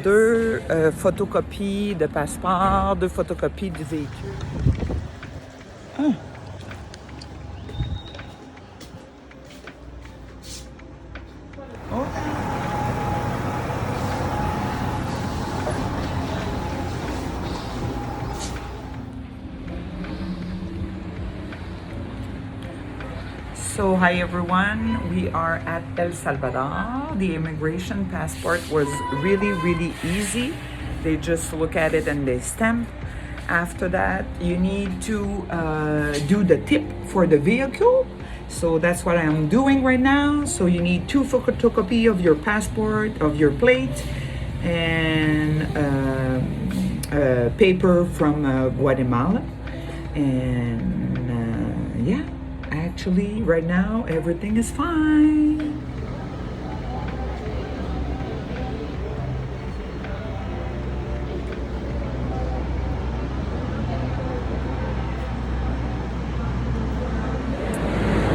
Deux photocopies de passeport, deux photocopies du véhicule. Ah. Oh. So hi everyone, we are at El Salvador. The immigration passport was really easy. They just look at it and they stamp. After that, you need to do the tip for the vehicle. So that's what I'm doing right now. So you need two photocopy of your passport, of your plate, and paper from Guatemala. And yeah. Actually, right now, everything is fine.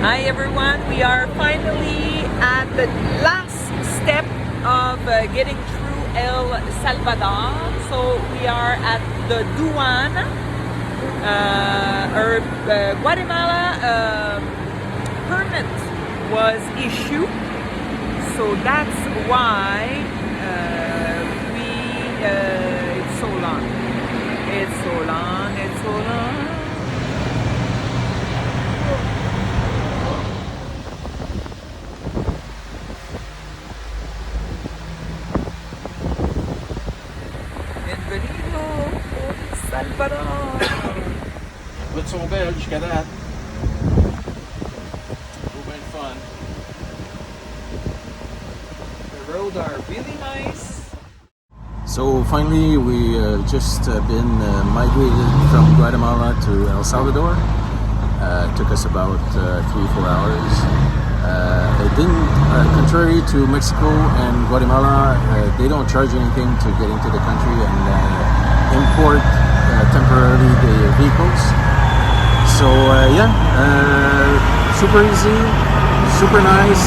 Hi everyone, we are finally at the last step of getting through El Salvador. So we are at the douane. Guatemala permit was issued, so that's why it's so long. It's so long. It's so long. Bienvenido, Salvador. Let's son belle jusqu'à date. It's been fun. The roads are really nice. So finally we just been migrated from Guatemala to El Salvador. It took us about 3-4 hours. It didn't, contrary to Mexico and Guatemala, they don't charge anything to get into the country and import temporarily the vehicles. So super easy, super nice.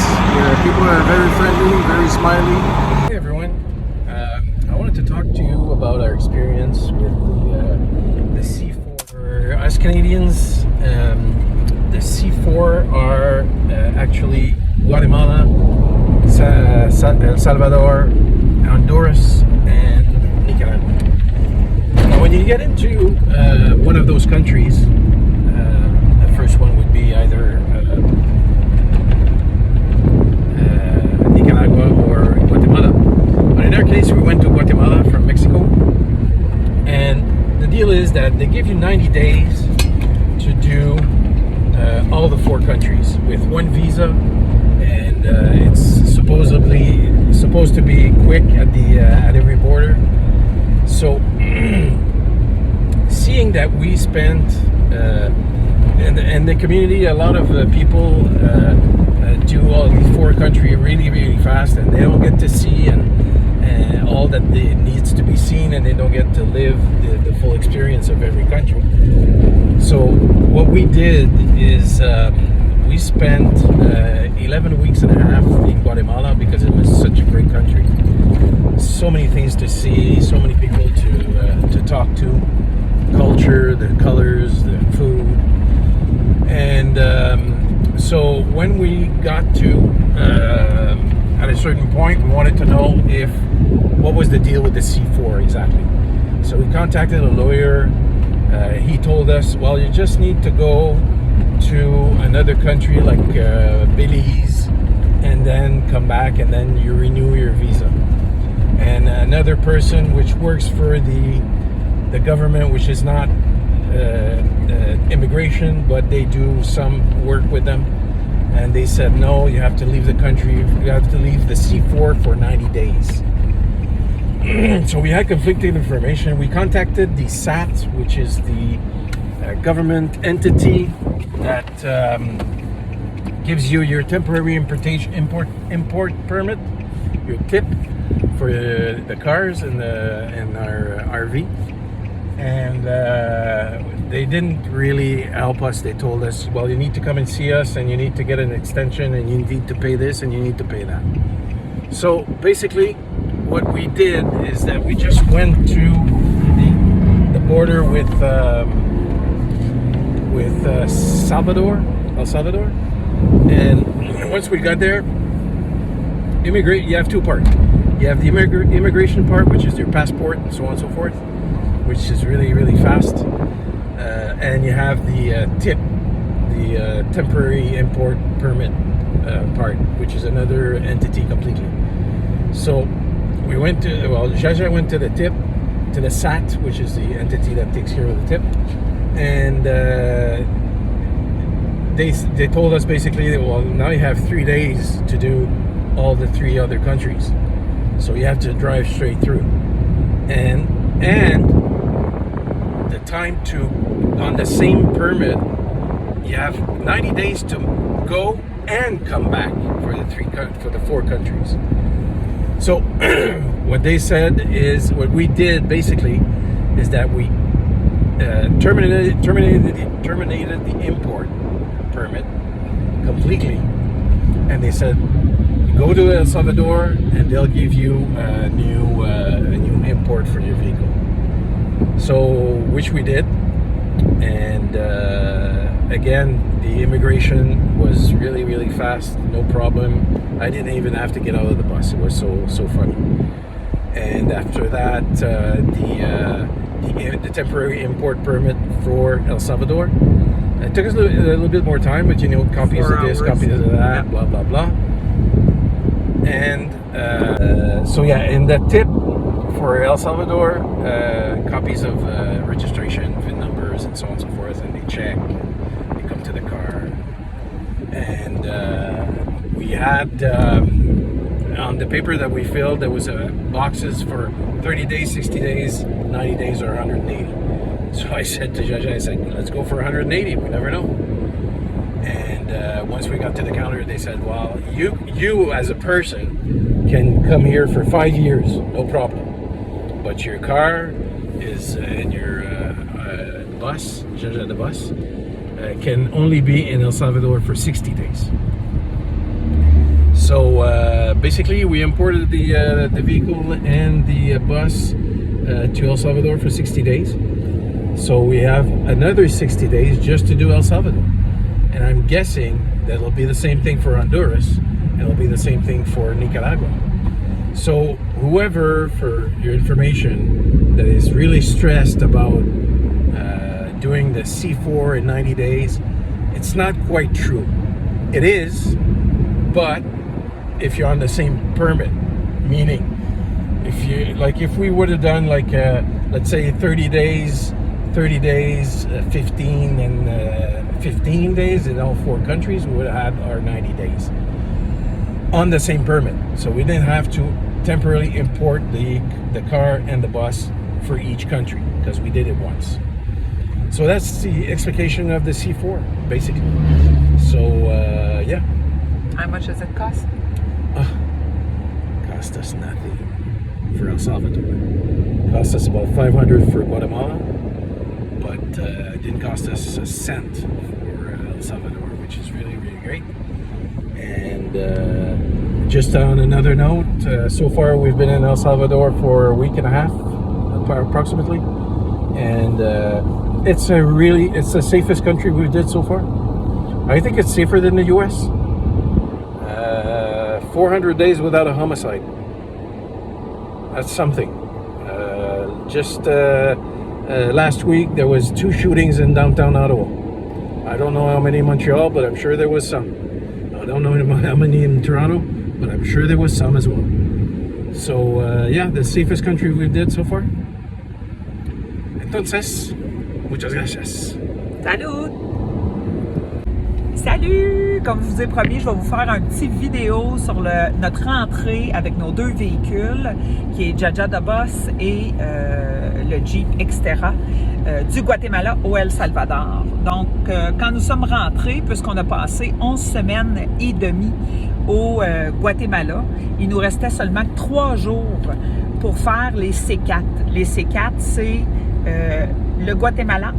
People are very friendly, very smiley. Hey everyone, I wanted to talk to you about our experience with the C4. For us Canadians, the C4 are actually Guatemala, El Salvador, Honduras, and Nicaragua. Now, when you get into one of those countries, the first one would be either Nicaragua or Guatemala. But in our case, we went to Guatemala from Mexico, and the deal is that they give you 90 days to do all the 4 countries with one visa, and it's supposed to be quick at every border. So seeing that we spent in the community, a lot of people do all these 4 countries really fast, and they don't get to see and all that needs to be seen, and they don't get to live the full experience of every country. So what we did is we spent 11 weeks and a half in Guatemala because it was such a great country. So many things to see, so many people to talk to, culture, the colors, the food. And so when we got to at a certain point, we wanted to know what was the deal with the C4 exactly. So we contacted a lawyer. He told us, well, you just need to go to another country like Belize, and then come back, and then you renew your visa. And another person which works for the government, which is not immigration, but they do some work with them, and they said, no, you have to leave the country, you have to leave the C4 for 90 days. So we had conflicting information. We contacted the SAT, which is the government entity that gives you your temporary import permit, your tip for the cars and our RV. And they didn't really help us. They told us, well, you need to come and see us, and you need to get an extension, and you need to pay this, and you need to pay that. So basically, what we did is that we just went to the border with Salvador, El Salvador, and once we got there, you have two parts. You have the immigration part, which is your passport and so on and so forth, which is really, really fast, and you have the temporary import permit part, which is another entity completely. So we went to, Jaja went to the tip, to the SAT, which is the entity that takes care of the tip, and they told us basically, well, now you have 3 days to do all the 3 other countries, so you have to drive straight through, and the time to, on the same permit, you have 90 days to go and come back for the 4 countries. So what they said is, what we did basically is that we terminated the import permit completely, and they said go to El Salvador and they'll give you a new import for your vehicle. So which we did, and again, the immigration was really, really fast, no problem. I didn't even have to get out of the bus. It was so funny. And after that, the temporary import permit for El Salvador, it took us a little bit more time, but copies of this, copies of that, blah blah blah. And so yeah, in that tip for El Salvador, copies of registration, VIN numbers, and so on and so forth, and they check, they come to the car, and we had on the paper that we filled, there was boxes for 30 days, 60 days, 90 days, or 180. So I said to Jaja, I said, let's go for 180, we never know. And once we got to the counter, they said, well, you as a person can come here for 5 years, no problem. But your car is and your bus, Jajadabus, can only be in El Salvador for 60 days. So basically, we imported the vehicle and the bus to El Salvador for 60 days. So we have another 60 days just to do El Salvador. And I'm guessing that it'll be the same thing for Honduras, and it'll be the same thing for Nicaragua. So whoever, for your information, that is really stressed about doing the C4 in 90 days, it's not quite true. It is, but if you're on the same permit, meaning if we would have done let's say 30 days, 15 and 15 days in all 4 countries, we would have had our 90 days on the same permit. So we didn't have to temporarily import the car and the bus for each country, because we did it once. So that's the expectation of the C4, basically. So yeah. How much does it cost? Cost us nothing for El Salvador. Cost us about $500 for Guatemala, but it didn't cost us a cent for El Salvador, which is really, really great. And just on another note, so far we've been in El Salvador for a week and a half, approximately, and it's the safest country we've did so far. I think it's safer than the U.S. 400 days without a homicide. That's something. Last week there was 2 shootings in downtown Ottawa. I don't know how many in Montreal, but I'm sure there was some. I don't know how many in Toronto, but I'm sure there was some as well. So yeah, the safest country we did so far. Entonces, muchas gracias. Salut! Salut! Comme je vous ai promis, je vais vous faire un petit vidéo sur notre rentrée avec nos 2 véhicules, qui est Jajadabus et le Jeep Xterra du Guatemala au El Salvador. Donc, quand nous sommes rentrés, puisqu'on a passé 11 semaines et demie au Guatemala, il nous restait seulement 3 jours pour faire les C4. Les C4, c'est le Guatemala,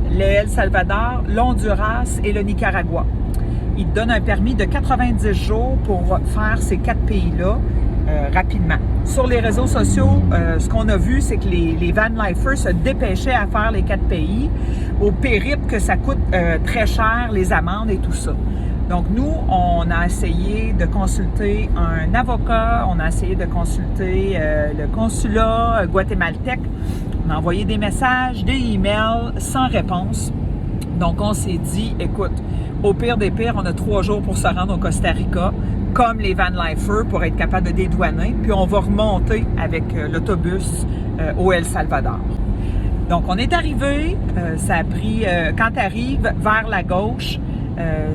le El Salvador, l'Honduras et le Nicaragua. Il te donne un permis de 90 jours pour faire ces 4 pays-là rapidement. sur les réseaux sociaux, ce qu'on a vu, c'est que les vanlifers se dépêchaient à faire les 4 pays au périple que ça coûte très cher, les amendes et tout ça. Donc, nous, on a essayé de consulter un avocat, on a essayé de consulter le consulat guatémaltèque. On a envoyé des messages, des emails sans réponse. Donc, on s'est dit, écoute, au pire des pires, on a 3 jours pour se rendre au Costa Rica, comme les vanlifers, pour être capable de dédouaner. Puis, on va remonter avec l'autobus au El Salvador. Donc, on est arrivé, ça a pris, quand tu arrives vers la gauche,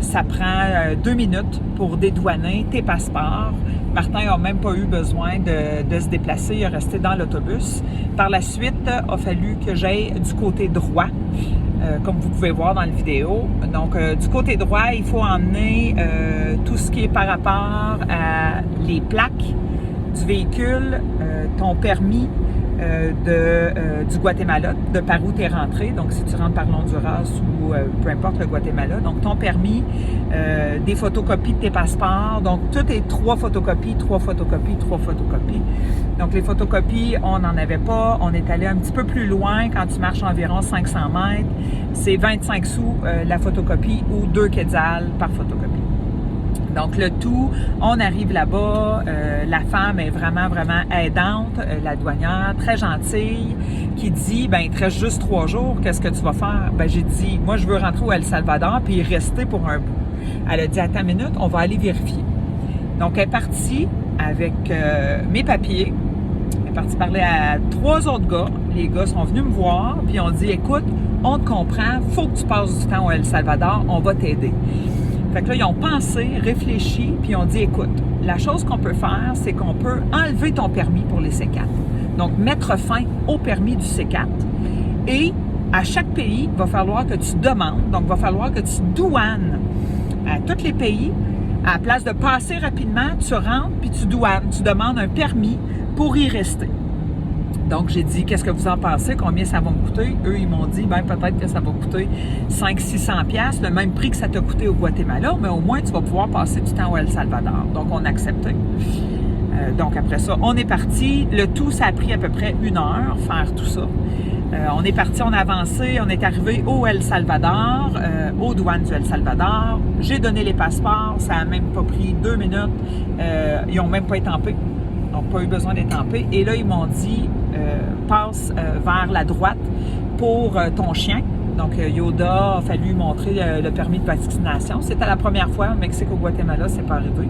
ça prend 2 minutes pour dédouaner tes passeports. Martin n'a même pas eu besoin de se déplacer, il est resté dans l'autobus. Par la suite, il a fallu que j'aille du côté droit, comme vous pouvez voir dans la vidéo. Donc, du côté droit, il faut emmener tout ce qui est par rapport à les plaques du véhicule, ton permis, du Guatemala, de par où tu es rentré, donc si tu rentres par l'Honduras ou peu importe le Guatemala, donc ton permis, des photocopies de tes passeports, donc tout est 3 photocopies, 3 photocopies, 3 photocopies. Donc les photocopies, on n'en avait pas, on est allé un petit peu plus loin quand tu marches environ 500 mètres, c'est 25 sous la photocopie ou 2 quetzals par photocopie. Donc, le tout, on arrive là-bas, la femme est vraiment, vraiment aidante, la douanière, très gentille, qui dit, ben il te reste juste 3 jours, qu'est-ce que tu vas faire? Ben j'ai dit, moi, je veux rentrer au El Salvador puis y rester pour un bout. Elle a dit, attends une minute, on va aller vérifier. Donc, elle est partie avec mes papiers, elle est partie parler à 3 autres gars. Les gars sont venus me voir, puis on dit, écoute, on te comprend, faut que tu passes du temps au El Salvador, on va t'aider. Fait que là, ils ont pensé, réfléchi, puis ils ont dit, écoute, la chose qu'on peut faire, c'est qu'on peut enlever ton permis pour les C4. Donc, mettre fin au permis du C4. Et à chaque pays, il va falloir que tu demandes, donc il va falloir que tu douanes à tous les pays. À la place de passer rapidement, tu rentres, puis tu douanes, tu demandes un permis pour y rester. Donc, j'ai dit, qu'est-ce que vous en pensez? Combien ça va me coûter? Eux, ils m'ont dit, ben peut-être que ça va coûter 500-600$, le même prix que ça t'a coûté au Guatemala, mais au moins, tu vas pouvoir passer du temps au El Salvador. Donc, on a accepté. Donc, après ça, on est parti. Le tout, ça a pris à peu près 1 heure, faire tout ça. On est parti, on a avancé, on est arrivé au El Salvador, aux douanes du El Salvador. J'ai donné les passeports, ça n'a même pas pris 2 minutes. Ils n'ont même pas étampé. Ils n'ont pas eu besoin d'étamper. Et là, ils m'ont dit, passe vers la droite pour ton chien. Donc, Yoda a fallu montrer le permis de vaccination. C'était la première fois au Mexique, au Guatemala, c'est pas arrivé.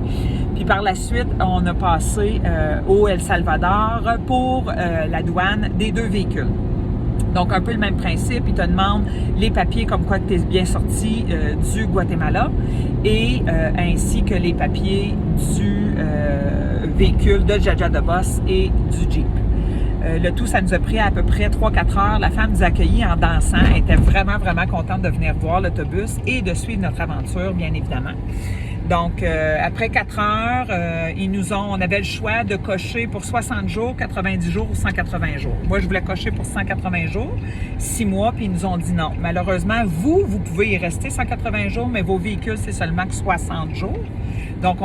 Puis par la suite, on a passé au El Salvador pour la douane des 2 véhicules. Donc, un peu le même principe. Ils te demandent les papiers comme quoi tu es bien sorti du Guatemala et ainsi que les papiers du véhicule de Jajadabus et du Jeep. Le tout, ça nous a pris à peu près 3-4 heures. La femme nous a accueillis en dansant. Elle était vraiment, vraiment contente de venir voir l'autobus et de suivre notre aventure, bien évidemment. Donc, après 4 heures, on avait le choix de cocher pour 60 jours, 90 jours ou 180 jours. Moi, je voulais cocher pour 180 jours, 6 mois, puis ils nous ont dit non. Malheureusement, vous pouvez y rester 180 jours, mais vos véhicules, c'est seulement que 60 jours. Donc,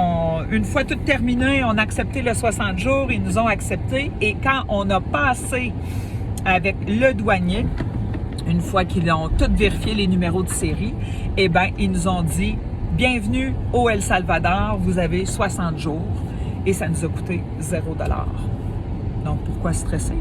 une fois tout terminé, on a accepté le 60 jours, ils nous ont accepté. Et quand on a passé avec le douanier, une fois qu'ils ont tout vérifié les numéros de série, eh bien, ils nous ont dit « Bienvenue au El Salvador, vous avez 60 jours. » Et ça nous a coûté $0. Donc, pourquoi stresser?